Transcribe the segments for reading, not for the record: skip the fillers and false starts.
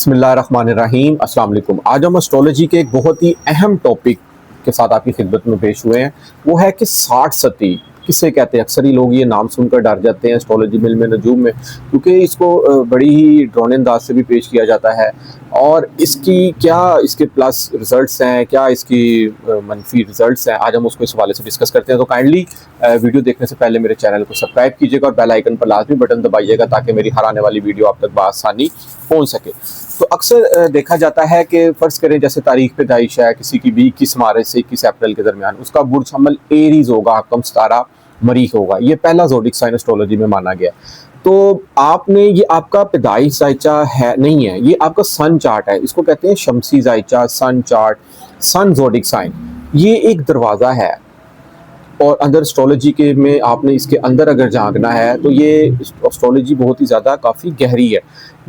बिस्मिल्लाहिर्रहमानिर्रहीम अस्सलाम वालेकुम। आज हम एस्ट्रोलॉजी के एक बहुत ही अहम टॉपिक के साथ आपकी खिदमत में पेश हुए हैं। वो है कि 60 सती किसे कहते हैं। अक्सर ही लोग ये नाम सुनकर डर जाते हैं एस्ट्रोलॉजी मिल में नजूम में, क्योंकि इसको बड़ी ही ड्रोन अंदाज से भी पेश किया जाता है। और इसकी क्या इसके प्लस रिजल्ट्स हैं, क्या इसकी मनफी रिजल्ट्स हैं, आज हम उसको इस हवाले से डिस्कस करते हैं। तो काइंडली वीडियो देखने से पहले मेरे चैनल को सब्सक्राइब कीजिएगा और बेल आइकन पर लाजमी बटन दबाइएगा ताकि मेरी हर आने वाली वीडियो आप तक बआसानी पहुंच सके। तो अक्सर देखा जाता है कि फ़र्ज़ करें जैसे तारीख पैदाइश है किसी की भी 21 मार्च से 21 अप्रैल के दरमियान, उसका बुर्ज हमल एरीज होगा, हकम सितारा मरीख होगा। ये पहला ज़ोडिक साइन एस्ट्रोलॉजी में माना गया। तो आपने ये आपका पैदाइश जायचा है नहीं है, ये आपका सन चार्ट है। इसको कहते हैं शमसी जायचा, सन चार्ट, सन ज़ोडिक साइन। ये एक दरवाज़ा है और अंदर एस्ट्रोलॉजी के में आपने इसके अंदर अगर झांकना है तो ये एस्ट्रोलॉजी बहुत ही ज़्यादा काफ़ी गहरी है।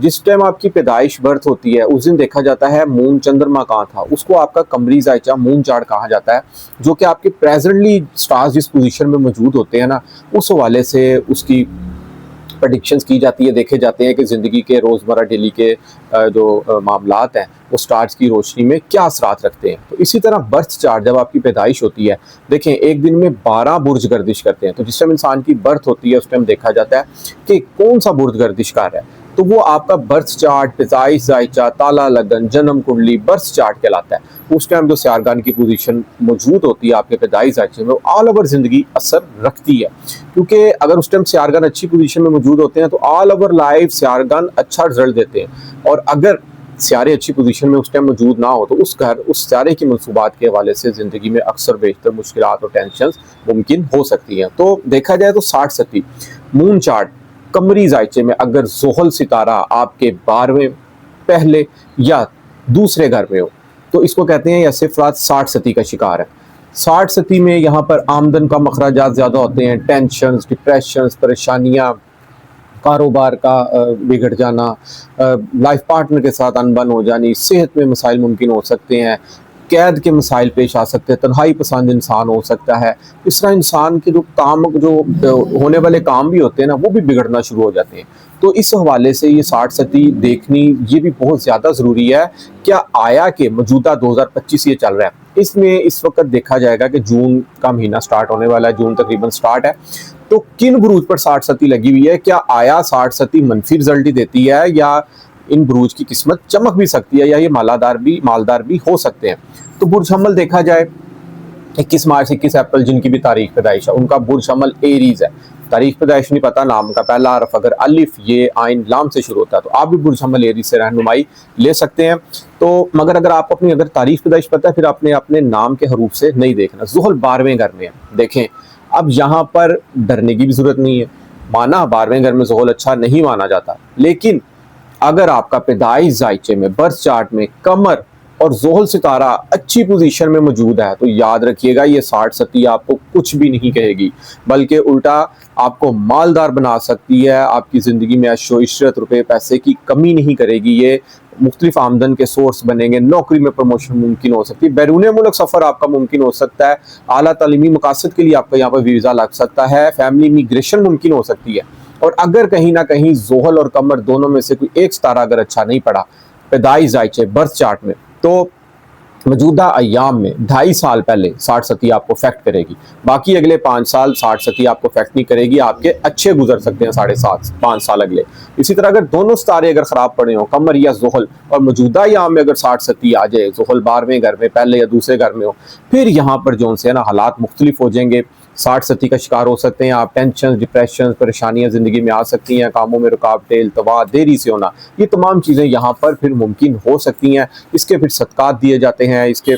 जिस टाइम आपकी पैदाइश बर्थ होती है उस दिन देखा जाता है मून चंद्रमा कहाँ था, उसको आपका कमरी जायचा मून चार्ट कहा जाता है, जो कि आपके प्रेजेंटली स्टार्स जिस पोजीशन में मौजूद होते हैं ना, उस हवाले से उसकी प्रडिक्शंस की जाती है। देखे जाते हैं कि ज़िंदगी के रोज़मर्रा डेली के जो मामलात हैं वो स्टार्स की रोशनी में क्या असरात रखते हैं। तो इसी तरह बर्थ चार्ट जब आपकी पैदाइश होती है, देखें एक दिन में 12 बुर्ज गर्दिश करते हैं। तो जिस टाइम इंसान की बर्थ होती है उस टाइम देखा जाता है कि कौन सा बुर्ज गर्दिश कर रहा है, तो वो आपका बर्थ चार्ट, पैदाइश जायचा, ताला लगन, जन्म कुंडली बर्थ चार्ट कहलाता है। उस टाइम जो सियारगान की पोजीशन मौजूद होती है आपके पैदाइश जायचे में, वो ऑल ओवर ज़िंदगी असर रखती है। क्योंकि अगर उस टाइम सियारगान अच्छी पोजीशन में मौजूद होते हैं तो ऑल ओवर लाइफ सियारगान अच्छा रिजल्ट देते हैं। और अगर सियारे अच्छी पोजीशन में उस टाइम मौजूद ना हो तो उस सियारे की मनसूबात के हवाले से ज़िंदगी में अक्सर बेशतर मुश्किलात और टेंशन मुमकिन हो सकती हैं। तो देखा जाए तो 60 सती मून चार्ट कमरी जायचे में अगर ज़ोहल सितारा आपके 12वें पहले या दूसरे घर में हो तो इसको कहते हैं ऐसे अफराद 60 सती का शिकार है। 60 सती में यहाँ पर आमदन का मखराजात ज़्यादा होते हैं, टेंशन, डिप्रेशन, परेशानियाँ, कारोबार का बिगड़ जाना, लाइफ पार्टनर के साथ अनबन हो जानी, सेहत में मसाइल मुमकिन हो सकते हैं, कैद के मसाइल पेश आ सकते हैं, तन्हाई पसंद इंसान हो सकता है। इस तरह इंसान के जो होने वाले काम भी होते हैं ना, वो भी बिगड़ना शुरू हो जाते हैं। तो इस हवाले से ये 60 सती देखनी ये भी बहुत ज़्यादा ज़रूरी है। क्या आया कि मौजूदा 2025 ये चल रहा है, इसमें इस वक्त देखा जाएगा कि जून का महीना स्टार्ट होने वाला है, जून तकरीबन स्टार्ट है। तो किन बुरूज पर 60 सती लगी हुई है, क्या आया 60 सती मनफी रिजल्ट ही देती है या इन बुरूज की किस्मत चमक भी सकती है या ये मालदार भी हो सकते हैं। तो बुर्ज हमल देखा जाए 21 मार्च से 21 अप्रैल जिनकी भी तारीख पैदाइश है उनका बुर्ज हमल एरीज है। तारीख पैदाइश नहीं पता, नाम का पहला हरफ अगर अलिफ ये आइन लाम से शुरू होता है तो आप भी बुर्ज हमल एरीज से रहनुमाई ले सकते हैं। तो मगर अगर आप अपनी अगर तारीख पैदाइश पता है फिर आपने अपने नाम के हरूफ से नहीं देखना। ज़ुहल 12वें घर में है, देखें अब यहाँ पर डरने की भी जरूरत नहीं है। माना 12वें घर में ज़ुहल अच्छा नहीं माना जाता, लेकिन अगर आपका पैदाइश जायचे में बर्थ चार्ट में कमर और ज़ोहल सितारा अच्छी पोजीशन में मौजूद है तो याद रखिएगा ये 60 सती आपको कुछ भी नहीं कहेगी, बल्कि उल्टा आपको मालदार बना सकती है। आपकी ज़िंदगी में ऐशो इशरत, रुपए पैसे की कमी नहीं करेगी। ये मुख्तलिफ आमदन के सोर्स बनेंगे, नौकरी में प्रमोशन मुमकिन हो सकती है, बैरून मुल्क सफ़र आपका मुमकिन हो सकता है, आला तालीमी मकासद के लिए आपका यहाँ पर वीज़ा लग सकता है, फैमिली इमिग्रेशन मुमकिन हो सकती है। और अगर कहीं ना कहीं ज़ोहल और कमर दोनों में से कोई एक सितारा अगर अच्छा नहीं पड़ा पैदाइश जायचे बर्थ चार्ट में, तो मौजूदा अय्याम में 2.5 साल पहले 60 सती आपको फैक्ट करेगी। बाकी अगले 5 साल 60 सती आपको फैक्ट नहीं करेगी, आपके अच्छे गुजर सकते हैं 7.5-5 साल अगले। इसी तरह अगर दोनों सितारे अगर ख़राब पड़े हों, कमर या ज़ोहल, और मौजूदा अय्याम में अगर 60 सती आ जाए, ज़ोहल 12वें घर में पहले या दूसरे घर में हो, फिर यहाँ पर जो से ना हालात मुख्तलिफ हो जाएंगे। 60 सती का शिकार हो सकते हैं आप, टेंशन, डिप्रेशन, परेशानियां ज़िंदगी में आ सकती हैं, कामों में रुकावटें, इल्तवा, देरी से होना, ये तमाम चीज़ें यहाँ पर फिर मुमकिन हो सकती हैं। इसके फिर सदक़ात दिए जाते हैं, इसके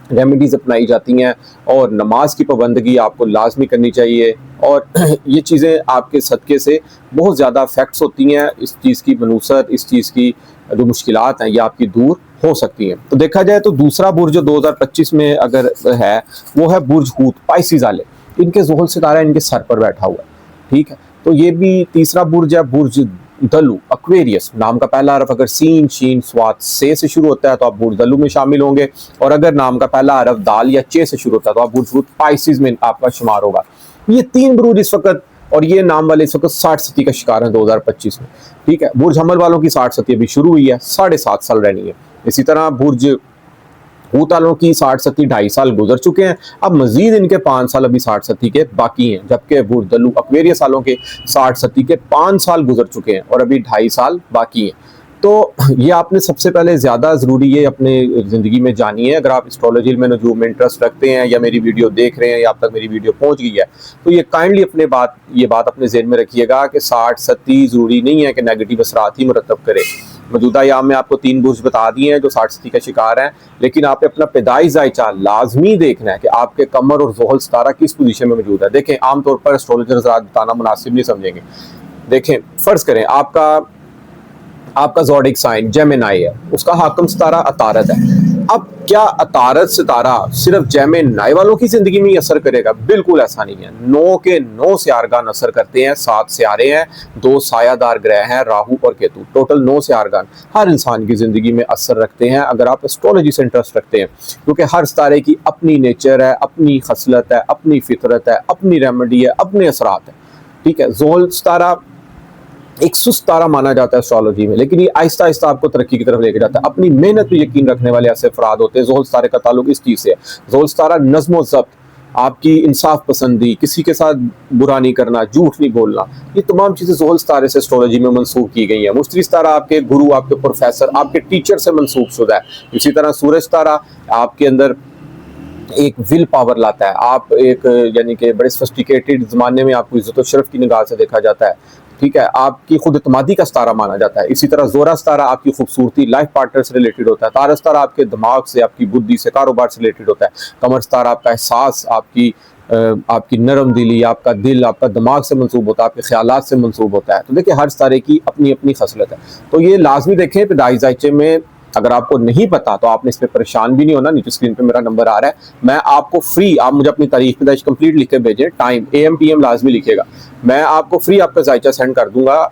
रेमेडीज़ अपनाई जाती हैं और नमाज की पाबंदगी आपको लाजमी करनी चाहिए। और ये चीज़ें आपके सदक़े से बहुत ज़्यादा इफ़ेक्ट्स होती हैं। इस चीज़ की मनूसत, इस चीज़ की जो मुश्किलात हैं ये आपकी दूर हो सकती हैं। तो देखा जाए तो दूसरा बुर्ज जो 2025 में अगर है वो है बुर्ज हूत, पाइसिस वाले। इनके ज़ोहल सितारा इनके सर पर बैठा हुआ है, ठीक है। तो ये भी तीसरा बुर्ज है, बुर्ज दलू, एक्वेरियस। नाम का पहला हरफ अगर सीन, शीन, स्वात, से शुरू होता है तो आप बुर्ज दलू में शामिल होंगे, और अगर नाम का पहला हरफ दाल या चे से शुरू होता है तो आप बुर्ज हूत पाइसिस में आपका शुमार होगा। ये 3 बुरूज इस वक्त और ये नाम वाले इस वक्त 60 सती का शिकार हैं 2025 में। ठीक है, बुर्ज हमल वालों की 60 सती अभी शुरू हुई है, 7.5 साल रहनी है। इसी तरह बुर्ज हूत वालों की 60 सती 2.5 साल गुजर चुके हैं, अब मजीद इनके 5 साल अभी 60 सती के बाकी हैं, जबकि बुर्ज दल्लू एक्वेरियस वालों के 60 सती के 5 साल गुजर चुके हैं और अभी 2.5 साल बाकी हैं। तो ये आपने सबसे पहले ज़्यादा ज़रूरी ये अपने ज़िंदगी में जानिए। अगर आप एस्ट्रोलॉजी में नजूम में इंटरेस्ट रखते हैं या मेरी वीडियो देख रहे हैं या आप तक मेरी वीडियो पहुंच गई है, तो ये काइंडली ये बात अपने जहन में रखिएगा कि 60 सती ज़रूरी नहीं है कि नेगेटिव असरात ही मुरतब करे। मौजूदा याम में आपको 3 बुर्ज बता दिए हैं जो 60 सती का शिकार हैं, लेकिन आपने अपना पैदाइश जायचा लाजमी देखना है कि आपके कमर और ज़ोहल सितारा किस पोजीशन में मौजूद है। देखें, आमतौर पर एस्ट्रोलॉजर हज़रात बताना मुनासिब नहीं समझेंगे। देखें, फ़र्ज़ करें आपका ज़ोडिक साइन जेमिनाई है, उसका हाकम सितारा अतारद है। अब क्या अतारद सितारा सिर्फ जेमिनाई वालों की जिंदगी में ही असर करेगा? बिल्कुल ऐसा नहीं है। 9 के 9 सियारगान असर करते हैं, 7 सियारे हैं, 2 सायादार ग्रह हैं, राहु और केतु, टोटल 9 सियारगान हर इंसान की जिंदगी में असर रखते हैं अगर आप एस्ट्रोलॉजी से इंटरेस्ट रखते हैं, क्योंकि हर सितारे की अपनी नेचर है, अपनी खसलत है, अपनी फितरत है, अपनी रेमेडी है, अपने असरात है। ठीक है, ज़ोहल सितारा एक सुस्त तारा माना जाता है एस्ट्रोलॉजी में, लेकिन ये आहिस्ता आहिस्ता आपको तरक्की की तरफ लेके जाता है। अपनी मेहनत पर यकीन रखने वाले ऐसे अफराद होते हैं। ज़ोहल सितारे का ताल्लुक इस चीज़ से है। ज़ोहल सितारा नज़्म व ज़ब्त, आपकी इंसाफ पसंदी, किसी के साथ बुरा नहीं करना, झूठ नहीं बोलना, ये तमाम चीज़ें ज़ोहल सितारे से एस्ट्रोलॉजी में मंसूब की गई हैं। मुश्तरी सितारा आपके गुरु, आपके प्रोफेसर, आपके टीचर से मंसूब शुदा है। इसी तरह सूरज सितारा आपके अंदर एक विल पावर लाता है। आप एक यानी कि बड़े सोफिस्टिकेटेड ज़माने में आपको इज़्ज़त और शरफ की निगाह से देखा जाता है। ठीक है, आपकी खुद एतमादी का सितारा माना जाता है। इसी तरह जोरा सितारा आपकी खूबसूरती, लाइफ पार्टनर से रिलेटेड होता है। तारा सितारा आपके दिमाग से, आपकी बुद्धि से, कारोबार से रिलेटेड होता है। कमर सितारा आपका एहसास, आपकी नरम दिली, आपका दिल, आपका दिमाग से मंसूब होता है, आपके ख्यालात से मंसूब होता है। तो देखिए, हर सितारे की अपनी अपनी खसलत है। तो ये लाजमी देखें पैदाइश जायचे में। अगर आपको नहीं पता तो आपने इस पर परेशान भी नहीं होना। नीचे स्क्रीन पे मेरा नंबर आ रहा है, मैं आपको फ्री, आप मुझे अपनी तारीख पैदाइश कंप्लीट लिख के भेजें, टाइम AM PM लाजमी लिखिएगा, मैं आपको फ्री आपका जायचा सेंड कर दूंगा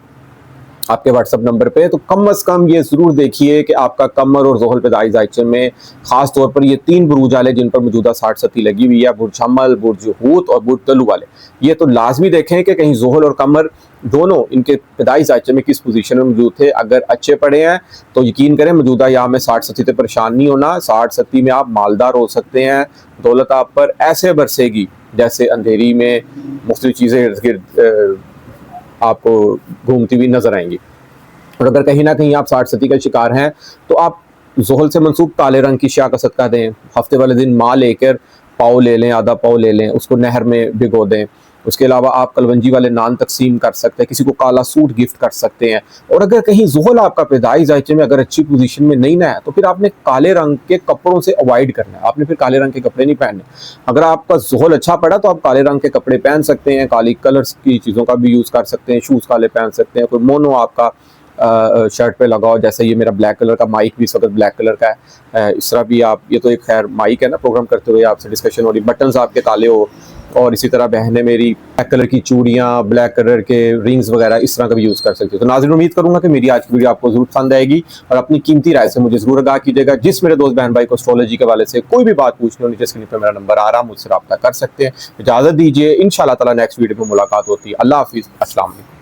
आपके व्हाट्सएप नंबर पे। तो कम से कम ये जरूर देखिए कि आपका कमर और ज़ोहल पैदाइश जायचे में खास तौर पर ये 3 बुरूज वाले जिन पर मौजूदा 60 सती लगी हुई है, बुर्ज हमल, बुर्ज हूत और बुर्ज दल्लू वाले, ये तो लाजमी देखें कि कहीं ज़ोहल और कमर दोनों इनके पैदाइश जायचे में किस पोजीशन में मौजूद थे। अगर अच्छे पड़े हैं तो यकीन करें मौजूदा यहाँ में 60 सती से परेशान नहीं होना। 60 सती में आप मालदार हो सकते हैं, दौलत आप पर ऐसे बरसेगी जैसे अंधेरी में मुख्तलिफ चीज़ें इर्द गिर्द आपको घूमती हुई नजर आएंगी। और अगर कहीं ना कहीं आप 60 सती का शिकार हैं तो आप ज़ोहल से मंसूब काले रंग की शिया का सदका दें। हफ्ते वाले दिन माँ लेकर पाव ले लें, आधा पाव ले लें, उसको नहर में भिगो दें। उसके अलावा आप कलवंजी वाले नान तकसीम कर सकते हैं, किसी को काला सूट गिफ्ट कर सकते हैं। और अगर कहीं ज़ोहल आपका पैदाइश जायचे में अगर अच्छी पोजीशन में नहीं ना है तो फिर आपने काले रंग के कपड़ों से अवॉइड करना है। आपने फिर काले रंग के कपड़े नहीं पहनने। अगर आपका ज़ोहल अच्छा पड़ा तो आप काले रंग के कपड़े पहन सकते हैं, काली कलर्स की चीज़ों का भी यूज़ कर सकते हैं, शूज़ काले पहन सकते हैं, कोई मोनो आपका शर्ट पे लगाओ। जैसे ये मेरा ब्लैक कलर का माइक भी इस वक्त ब्लैक कलर का है, इस तरह भी आप, ये तो एक खैर माइक है ना, प्रोग्राम करते हुए आपसे डिस्कशन हो रही, बटन्स आपके काले हो। और इसी तरह बहनें मेरी ब्लैक कलर की चूड़ियाँ, ब्लैक कलर के रिंग्स वगैरह इस तरह का भी यूज़ कर सकती हो। तो नाज़रीन, उम्मीद करूंगा कि मेरी आज की वीडियो आपको जरूर पसंद आएगी और अपनी कीमती राय से मुझे जरूर आगाह कीजिएगा। जिस मेरे दोस्त बहन भाई को एस्ट्रोलॉजी के हवाले से कोई भी बात पूछनी हो, नीचे स्क्रीन पर मेरा नंबर आ रहा है, मुझसे रब्ता कर सकते हैं। इजाज़त दीजिए, इंशाअल्लाह ताला नेक्स्ट वीडियो में मुलाकात होती है। अल्लाह हाफिज़, अस्सलाम वालेकुम।